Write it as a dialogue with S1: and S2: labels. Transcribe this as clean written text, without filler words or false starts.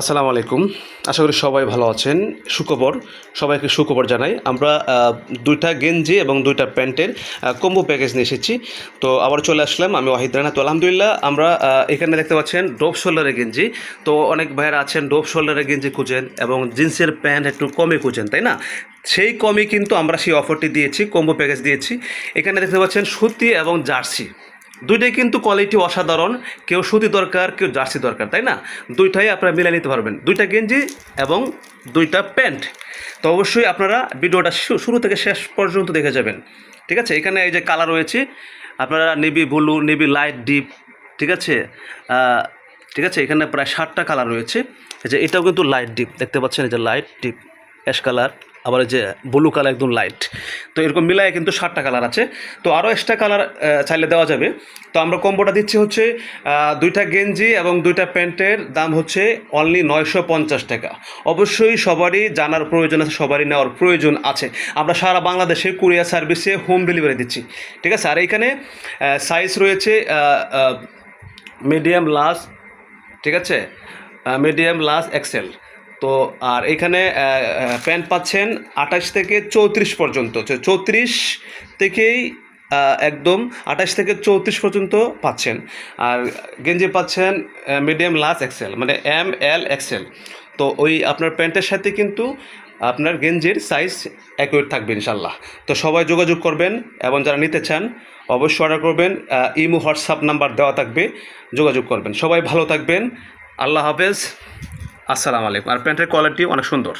S1: আসসালামু আলাইকুম। আশা করি সবাই ভালো আছেন। সুখবর, সবাইকে সুখবর জানাই। আমরা ২টা গেঞ্জি এবং ২টা প্যান্টের কম্বো প্যাকেজ নিয়ে এসেছি। তো আবার চলে আসলাম, আমি ওয়াহিদ রানা। তো আলহামদুলিল্লাহ আমরা এখানে দেখতে পাচ্ছেন ডোপ শোল্ডারের গেঞ্জি। তো অনেক ভাইয়েরা আছেন ডোপ শোল্ডারের গেঞ্জি খুঁজেন এবং জিন্সের প্যান্ট একটু কমে খুঁজেন, তাই না? সেই কমে কিন্তু আমরা সেই অফারটি দিয়েছি, কম্বো প্যাকেজ দিয়েছি। এখানে দেখতে পাচ্ছেন সুতি এবং জার্সি, দুইটাই কিন্তু কোয়ালিটি অসাধারণ। কেউ সুতি দরকার, কেউ জার্সি দরকার, তাই না? দুইটাই আপনারা মিলে নিতে পারবেন, 2টা গেঞ্জি এবং 2টা প্যান্ট। তো অবশ্যই আপনারা ভিডিওটা শুরু থেকে শেষ পর্যন্ত দেখে যাবেন, ঠিক আছে? এখানে এই যে কালার রয়েছে, আপনারা navy blue, navy light deep, ঠিক আছে? ঠিক আছে, এখানে প্রায় 7টা কালার রয়েছে। এই যে এটাও কিন্তু লাইট ডিপ, দেখতে পাচ্ছেন, এই যে লাইট ডিপ অ্যাশ কালার, আবার এই যে ব্লু কালার একদম লাইট। তো এরকম মিলায় কিন্তু 7টা কালার আছে। তো আরও এক্সট্রা কালার চাইলে দেওয়া যাবে। তো আমরা কম্বোটা দিচ্ছি হচ্ছে 2টা গেঞ্জি এবং 2টা প্যান্টের দাম হচ্ছে অনলি 950 টাকা। অবশ্যই সবারই জানার প্রয়োজন আছে, সবারই নেওয়ার প্রয়োজন আছে। আমরা সারা বাংলাদেশে কুরিয়ার সার্ভিসে হোম ডেলিভারি দিচ্ছি, ঠিক আছে? আর এইখানে সাইজ রয়েছে মিডিয়াম লার্জ, ঠিক আছে? Medium large Excel. তো আর এখানে প্যান্ট পাচ্ছেন 28 থেকে 34 পর্যন্ত, 34 থেকেই একদম 28 থেকে 34 পর্যন্ত পাচ্ছেন। আর গেঞ্জি পাচ্ছেন মিডিয়াম লার্জ এক্সেল, মানে ML এক্সেল। তো ওই আপনার প্যান্টের সাথে কিন্তু আপনার গেঞ্জির সাইজ অ্যাকুরেট থাকবে ইনশাল্লাহ। তো সবাই যোগাযোগ করবেন এবং যারা নিতে চান অবশ্যই অর্ডার করবেন। ইমো হোয়াটসঅ্যাপ নাম্বার দেওয়া থাকবে, যোগাযোগ করবেন। সবাই ভালো থাকবেন, আল্লাহ হাফেজ, আসসালামু আলাইকুম। আর প্যান্টের কোয়ালিটি অনেক সুন্দর।